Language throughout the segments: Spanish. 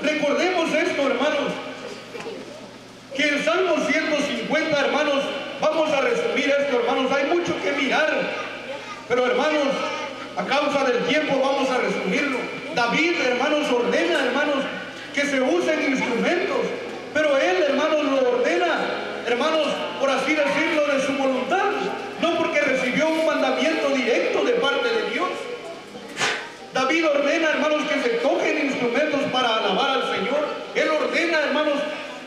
Recordemos esto, hermanos, que el Salmo 150, hermanos, vamos a resumir esto, hermanos, hay mucho que mirar, pero hermanos, a causa del tiempo vamos a resumirlo. David, hermanos, ordena, hermanos, que se usen instrumentos, pero él, hermanos, lo ordena, hermanos, por así decirlo, de su voluntad, no porque recibió un mandamiento directo de parte de Dios. David ordena, hermanos, que se toquen instrumentos para alabar al Señor. Él ordena, hermanos,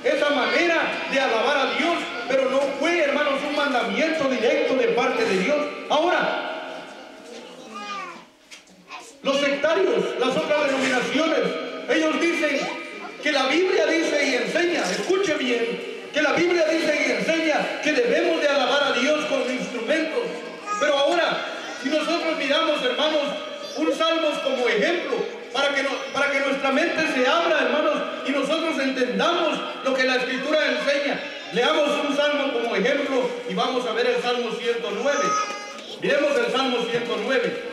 esa manera de alabar a Dios, pero no fue, hermanos, un mandamiento directo de parte de Dios. Ahora, los sectarios, las otras denominaciones, ellos dicen que la Biblia dice y enseña, escuche bien, que la Biblia dice y enseña que debemos de alabar a Dios con instrumentos. Pero ahora, si nosotros miramos, hermanos, un Salmos como ejemplo, para que nuestra mente se abra, hermanos, y nosotros entendamos lo que la Escritura enseña. Leamos un Salmo como ejemplo y vamos a ver el Salmo 109. Miremos el Salmo 109.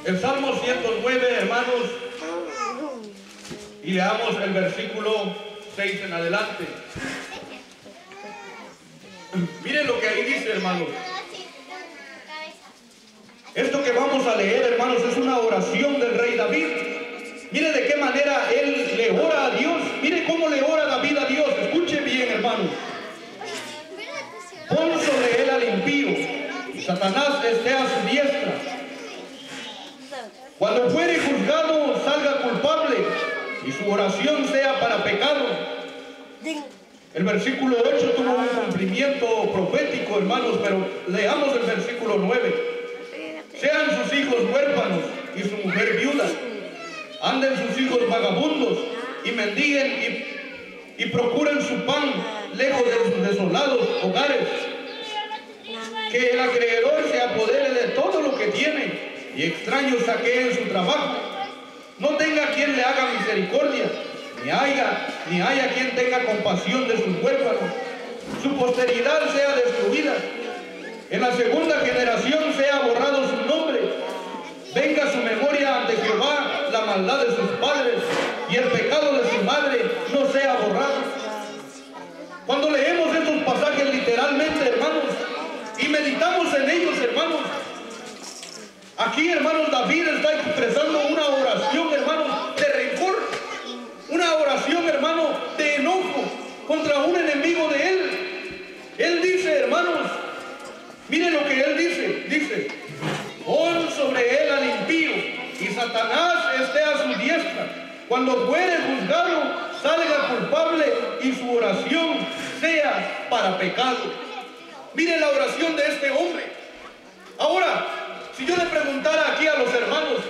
El Salmo 109, hermanos, y leamos el versículo 6 en adelante. Miren lo que ahí dice, hermanos. Esto que vamos a leer, hermanos, es una oración del rey David. Mire de qué manera él le ora a Dios. Mire cómo le ora David a Dios. Escuche bien, hermanos. Pon sobre él al impío, y Satanás esté a su diestra. Cuando fuere juzgado, salga culpable, y su oración sea para pecado. El versículo 8 tuvo un cumplimiento profético, hermanos, pero leamos el versículo 9. Sean sus hijos huérfanos y su mujer viuda. Anden sus hijos vagabundos y mendiguen y procuren su pan lejos de sus desolados hogares. Que el acreedor se apodere de todo lo que tiene y extraños saqueen su trabajo. No tenga quien le haga misericordia, ni haya quien tenga compasión de sus huérfanos. Su posteridad sea destruida. En la segunda generación sea borrado su nombre. Venga su memoria ante Jehová la maldad de sus padres, y el pecado de su madre no sea borrado. Cuando leemos estos pasajes literalmente, hermanos, y meditamos en ellos, hermanos, aquí, hermanos, David está expresando una oración, hermanos, de rencor, una oración, hermano, de enojo contra un enemigo de él. Él dice, hermanos, miren lo que él dice, pon sobre él al impío, y Satanás esté a su diestra. Cuando fuere juzgado, salga culpable, y su oración sea para pecado. Miren la oración de este hombre. Ahora, si yo le preguntara aquí a los hermanos,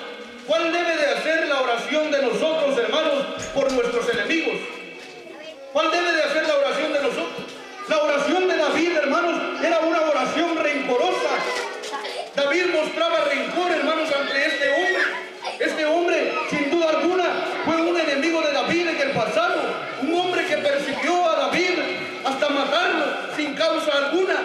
¿cuál debe de hacer la oración de nosotros, hermanos, por nuestros enemigos? ¿Cuál debe de hacer la oración de nosotros? La oración de David, hermanos, era una oración rencorosa. David mostraba rencor, hermanos, ante este hombre. Este hombre, sin duda alguna, fue un enemigo de David en el pasado. Un hombre que persiguió a David hasta matarlo sin causa alguna.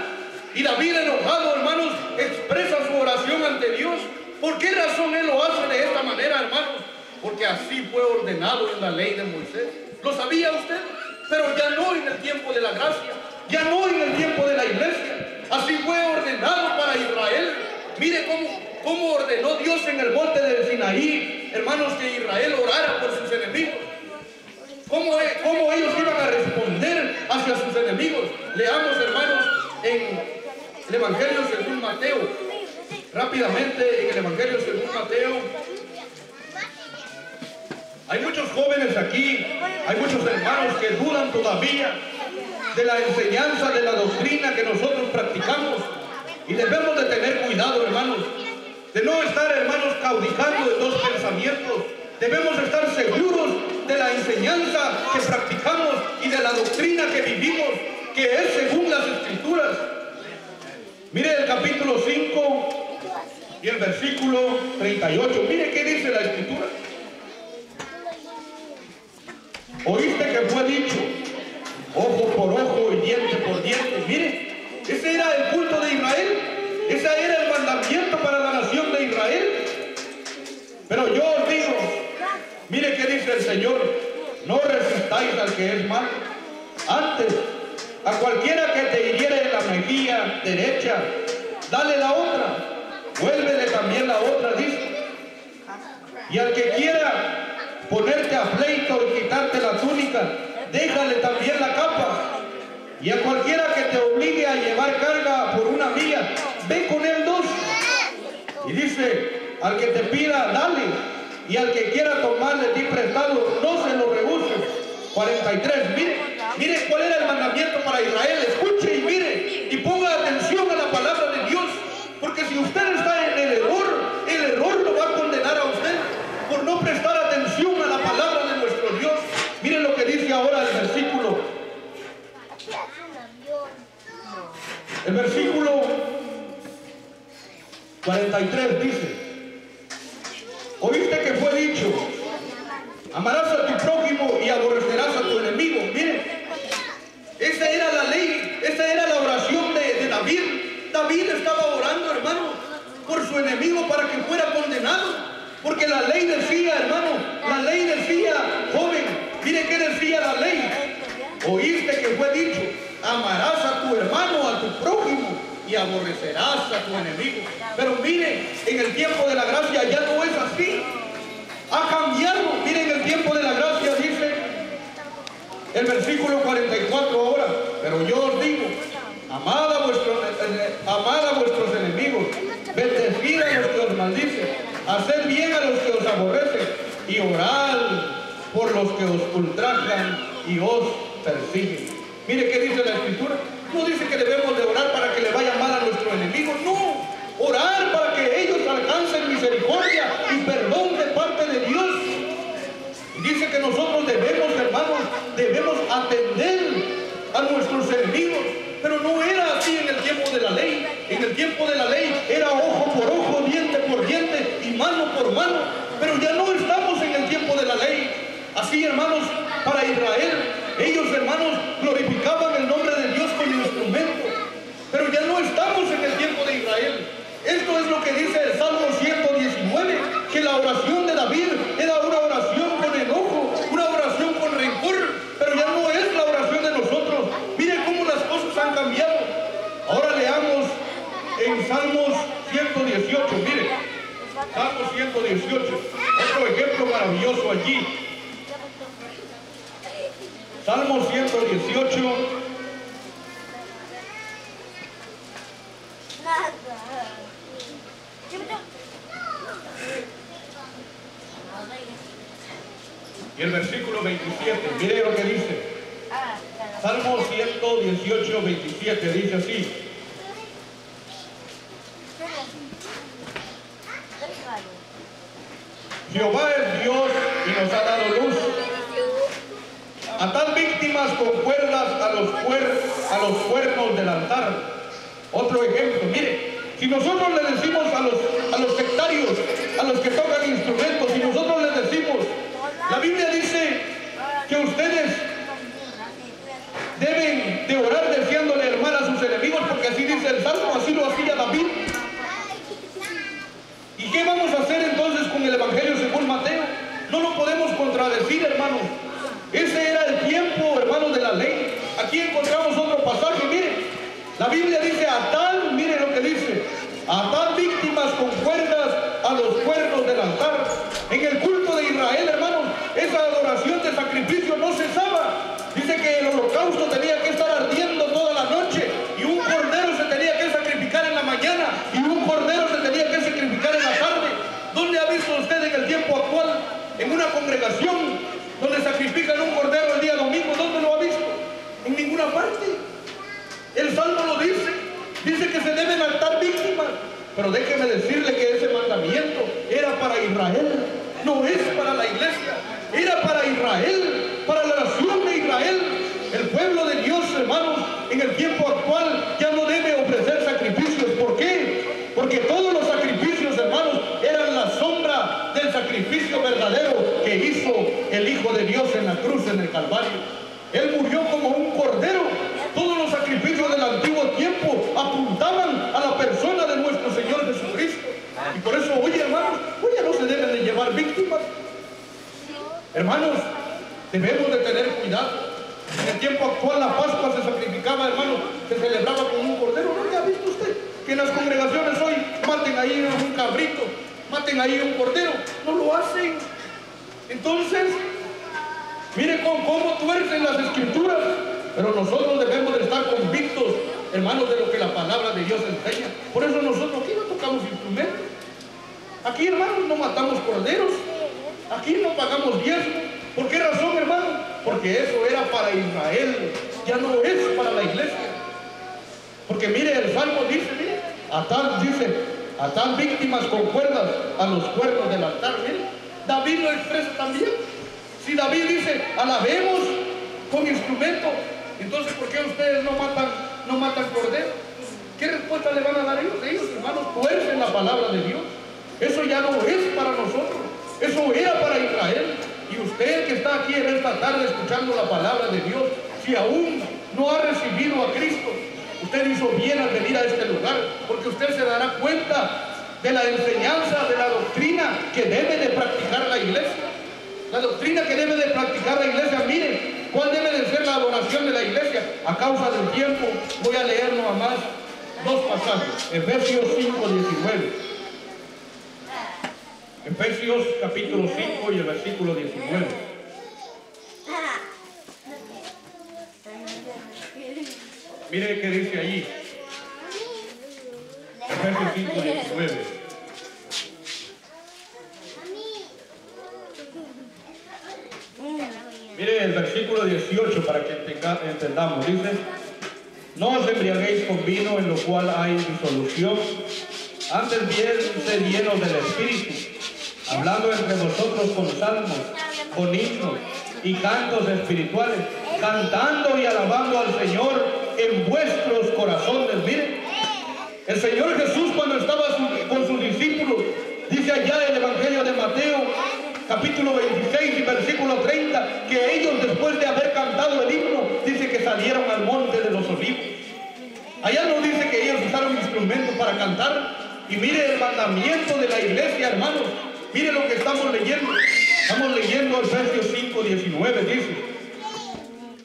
Y David, enojado, hermanos, expresa su oración ante Dios. ¿Por qué razón él lo hace de esta manera, hermanos? Porque así fue ordenado en la ley de Moisés. ¿Lo sabía usted? Pero ya no en el tiempo de la gracia, ya no en el tiempo de la iglesia. Así fue ordenado para Israel. Mire cómo ordenó Dios en el monte del Sinaí, hermanos, que Israel orara por sus enemigos. ¿Cómo ellos iban a responder hacia sus enemigos? Leamos, hermanos, en el Evangelio según Mateo. Rápidamente, en el Evangelio según Mateo. Hay muchos jóvenes aquí, hay muchos hermanos que dudan todavía de la enseñanza, de la doctrina que nosotros practicamos. Y debemos de tener cuidado, hermanos, de no estar, hermanos, caudicando de dos pensamientos. Debemos estar seguros de la enseñanza que practicamos y de la doctrina que vivimos, que es según las Escrituras. Mire el capítulo 5 y el versículo 38. Mire qué dice la Escritura. Oíste que fue dicho, ojo por ojo y diente por diente. Mire, ese era el culto de Israel. Ese era el mandamiento Señor, no resistáis al que es malo. Antes, a cualquiera que te hiriere en la mejilla derecha, dale la otra, vuélvele también la otra, dice. Y al que quiera ponerte a pleito y quitarte la túnica, déjale también la capa. Y a cualquiera que te obligue a llevar carga por una milla, ve con él 2. Y dice, al que te pida, dale. Y al que quiera tomar de ti prestado, no se lo rehuses. 43, mire cuál era el mandamiento para Israel. Escuche y mire, y ponga atención a la palabra de Dios. Porque si usted está en el error lo va a condenar a usted por no prestar atención a la palabra de nuestro Dios. Mire lo que dice ahora el versículo 43 dice: oíste que fue dicho, amarás a tu prójimo y aborrecerás a tu enemigo. Mire, esa era la ley, esa era la oración de David. David estaba orando, hermano, por su enemigo para que fuera condenado. Porque la ley decía, hermano, la ley decía, joven, mire qué decía la ley. Oíste que fue dicho, amarás a tu hermano, a tu prójimo, y aborrecerás a tu enemigo. Pero mire, en el tiempo de la gracia ya no es así. Ha cambiado. Mire, en el tiempo de la gracia dice el versículo 44 ahora: pero yo os digo, amad a vuestros enemigos, bendecid a los que os maldicen, haced bien a los que os aborrecen, y orad por los que os ultrajan y os persiguen. Mire qué dice la Escritura. No dice que debemos de orar para que le vaya mal a nuestro enemigo, no. Orar para que ellos alcancen misericordia y perdón de parte de Dios. Dice que nosotros debemos, hermanos, debemos atender a nuestros enemigos. Pero no era así en el tiempo de la ley. En el tiempo de la ley era ojo por ojo, diente por diente y mano por mano. Pero ya no estamos en el tiempo de la ley. Así, hermanos, para Israel, ellos, hermanos, glorificaban el nombre de Dios con instrumento. Pero ya no estamos en el tiempo de Israel. Esto es lo que dice el Salmo 119, que la oración de David era una oración con enojo, una oración con rencor, pero ya no es la oración de nosotros. Mire cómo las cosas han cambiado. Ahora leamos en Salmos 118, mire, Salmos 118, otro ejemplo maravilloso allí. Salmo 118. Y el versículo 27, mire lo que dice. Salmo 118, 27, dice así: Jehová es Dios y nos ha dado luz. Atad víctimas con cuerdas a los cuernos del altar. Otro ejemplo, mire, si nosotros le decimos a los sectarios, a los que tocan instrumentos, si nosotros les decimos, la Biblia dice que ustedes deben de orar deseándole hermana a sus enemigos, porque así dice el Salmo, así lo hacía David. ¿Y qué vamos a hacer entonces con el Evangelio según Mateo? No lo podemos contradecir, hermanos. Ese era el tiempo, hermanos, de la ley. Aquí encontramos otro pasaje, mire. La Biblia dice, atad, mire lo que dice, atad víctimas con cuerdas a los cuernos del altar. En el culto de Israel, hermanos, esa adoración de sacrificio no cesaba. Dice que el holocausto tenía que estar ardiendo toda la noche, y un cordero se tenía que sacrificar en la mañana, y un cordero se tenía que sacrificar en la tarde. ¿Dónde ha visto usted en el tiempo actual, en una congregación donde sacrifican un cordero el día domingo? ¿Dónde lo ha visto? En ninguna parte. El Salmo lo dice. Dice que se deben altar víctimas. Pero déjeme decirle que ese mandamiento era para Israel. No es para la iglesia. Era para Israel, para la nación de Israel. El pueblo de Dios, hermanos, en el tiempo actual ya no debe ofrecer sacrificios. ¿Por qué? Porque todos los sacrificios, hermanos, eran la sombra del sacrificio verdadero que hizo el Hijo de Dios en la cruz, en el Calvario. Él murió como un cordero. Todos los sacrificios del antiguo tiempo apuntaban a la persona de nuestro Señor Jesucristo. Y por eso hoy, hermanos, hoy ya no se deben de llevar víctimas. Hermanos, debemos de tener cuidado. En el tiempo actual la Pascua se sacrificaba, hermanos, se celebraba con un cordero. ¿No le ha visto usted que en las congregaciones hoy maten ahí un cabrito, maten ahí un cordero? No lo hacen. Entonces, mire cómo tuercen las escrituras. Pero nosotros debemos de estar convictos, hermanos, de lo que la palabra de Dios enseña. Por eso nosotros aquí no tocamos instrumentos. Aquí, hermanos, no matamos corderos. Aquí no pagamos diezmo. ¿Por qué razón, hermano? Porque eso era para Israel, ya no es para la iglesia. Porque mire, el Salmo dice, mire, atad víctimas con cuerdas a los cuernos del altar. Mire, David lo expresa también. Si David dice, alabemos con instrumento, entonces ¿por qué ustedes no matan cordero? ¿Qué respuesta le van a dar ellos? Ellos, hermanos, tuercen la palabra de Dios. Eso ya no es para nosotros, eso era para Israel. Y usted que está aquí en esta tarde escuchando la palabra de Dios, si aún no ha recibido a Cristo, usted hizo bien al venir a este lugar, porque usted se dará cuenta de la enseñanza, de la doctrina que debe de practicar la iglesia. La doctrina que debe de practicar la iglesia. Miren, ¿cuál debe de ser la adoración de la iglesia? A causa del tiempo, voy a leer nada más dos pasajes. Efesios 5:19. Efesios capítulo 5 y el versículo 19. Mire qué dice allí. Efesios 5:19. Mire el versículo 18 para que entendamos. Dice, no os embriaguéis con vino en lo cual hay disolución, antes bien sed llenos del Espíritu, hablando entre vosotros con salmos, con himnos y cantos espirituales, cantando y alabando al Señor en vuestros corazones. Miren, el Señor Jesús, cuando estaba con sus discípulos, dice allá en el Evangelio de Mateo capítulo 26 y versículo 30, que ellos, después de haber cantado el himno, dice que salieron al monte de los olivos. Allá no dice que ellos usaron instrumentos para cantar. Y mire el mandamiento de la iglesia, hermanos. Mire lo que estamos leyendo. Estamos leyendo Efesios 5:19, dice,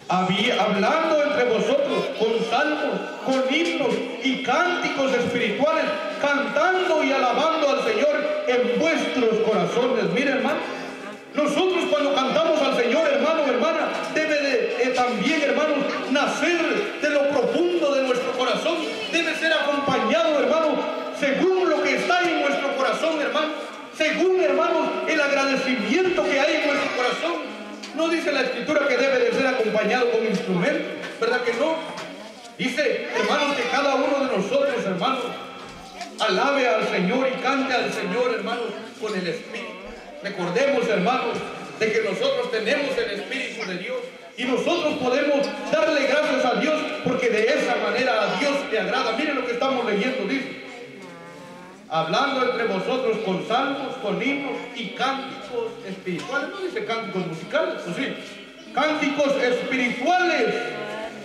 hablando entre vosotros con salmos, con himnos y cánticos espirituales, cantando y alabando al Señor en vuestros corazones. Mire, hermano, nosotros cuando cantamos al Señor, hermano, hermana, debe de también, hermanos, nacer de lo profundo de nuestro corazón. Debe ser acompañado, hermano, según lo que está en nuestro corazón, hermano, según, hermanos, el agradecimiento que hay en nuestro corazón. No dice la Escritura que debe de ser acompañado con instrumentos, ¿verdad que no? Dice, hermanos, que cada uno de nosotros, hermanos, alabe al Señor y cante al Señor, hermanos, con el Espíritu. Recordemos, hermanos, de que nosotros tenemos el Espíritu de Dios y nosotros podemos darle gracias a Dios porque de esa manera a Dios le agrada. Miren lo que estamos leyendo, dice, hablando entre vosotros con salmos, con himnos y cánticos espirituales. No dice cánticos musicales, ¿o sí? Cánticos espirituales,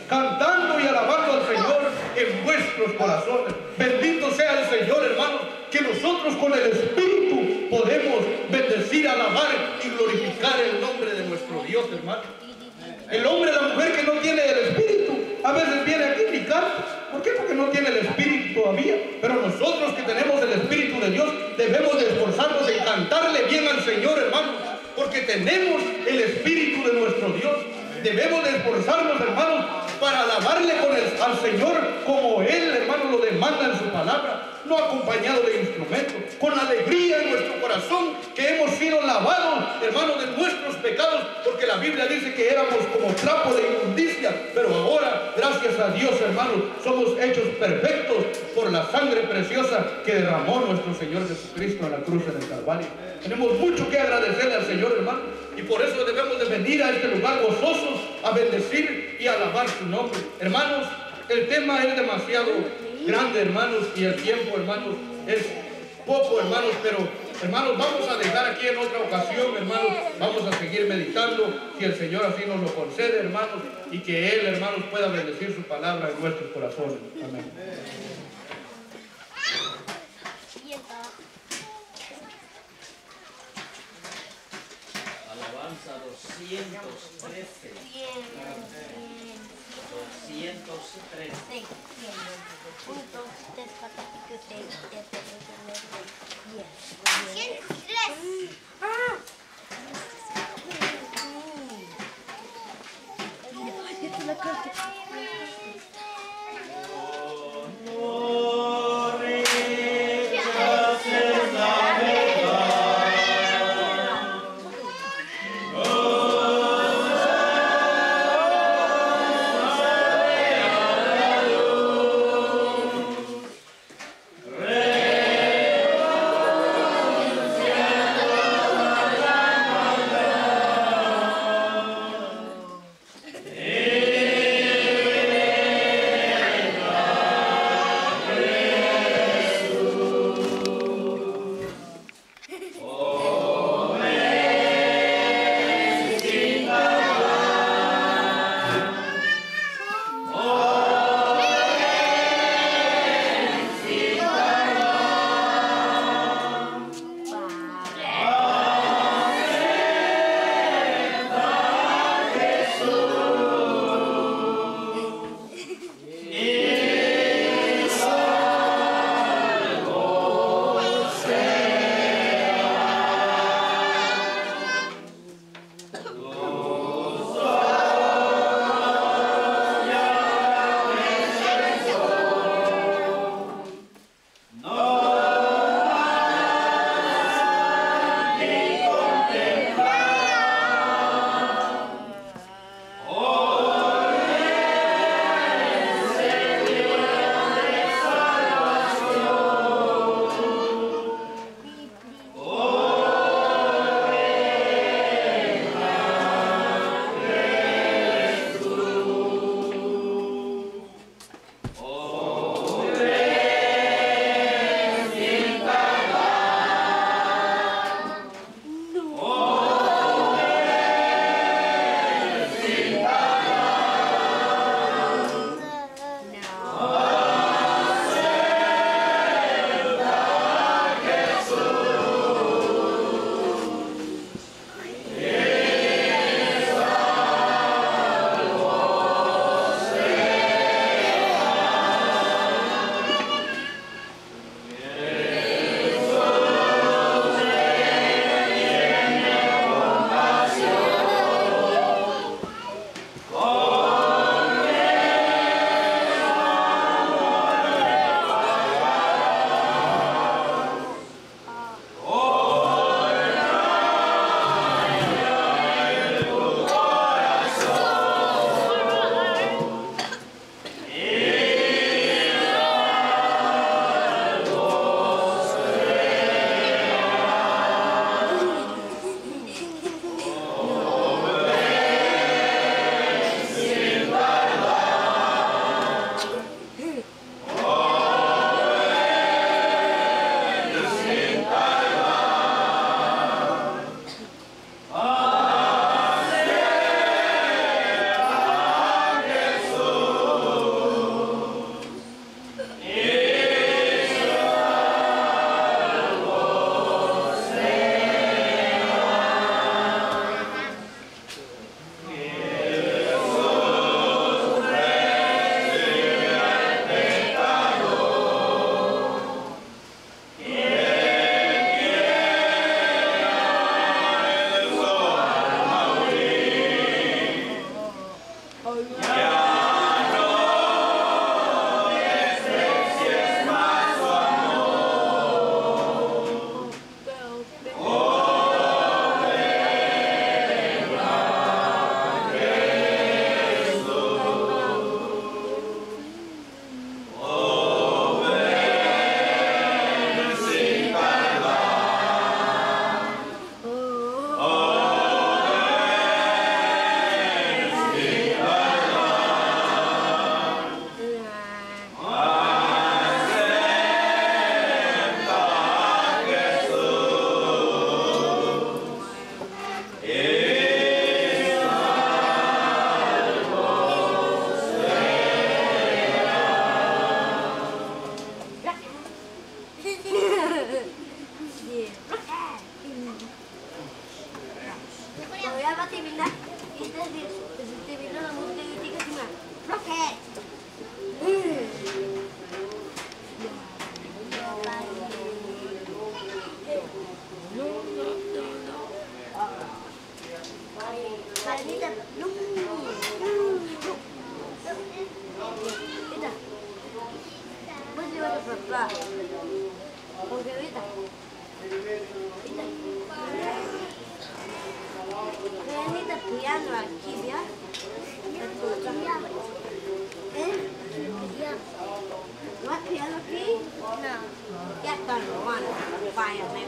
cantando y alabando al Señor en vuestros corazones. Bendito sea el Señor, hermanos, que nosotros con el Espíritu podemos bendecir, alabar y glorificar el nombre de nuestro Dios, hermano. El hombre, la mujer que no tiene el Espíritu, a veces viene aquí y canta. ¿Por qué? Porque no tiene el Espíritu todavía. Pero nosotros que tenemos el Espíritu de Dios, debemos de esforzarnos en cantarle bien al Señor, hermano, porque tenemos el Espíritu de nuestro Dios. Debemos de esforzarnos, hermanos, para alabarle al Señor como Él, hermano, lo demanda en su palabra, no acompañado de instrumentos, con alegría en nuestro corazón, que hemos sido lavados, hermanos, de nuestros pecados, porque la Biblia dice que éramos como trapo de inmundicia, pero ahora, gracias a Dios, hermanos, somos hechos perfectos por la sangre preciosa que derramó nuestro Señor Jesucristo en la cruz en el Calvario. Tenemos mucho que agradecerle al Señor, hermano, y por eso debemos de venir a este lugar gozosos a bendecir y alabar su nombre. Hermanos, el tema es demasiado grande, hermanos, y el tiempo, hermanos, es poco, hermanos, pero, hermanos, vamos a dejar aquí en otra ocasión, hermanos, vamos a seguir meditando, si el Señor así nos lo concede, hermanos, y que Él, hermanos, pueda bendecir su palabra en nuestros corazones. Amén. Alabanza. a 213. 213. Yeah. Te vino la música y diga encima. ¡Rocket! Karenita, look. Ita. Pues yo voy a papá. Porque ahorita. Ita. Karenita piano aquí, ¿ya? No hay piano aquí? No. Ya está, no van. Vaya, me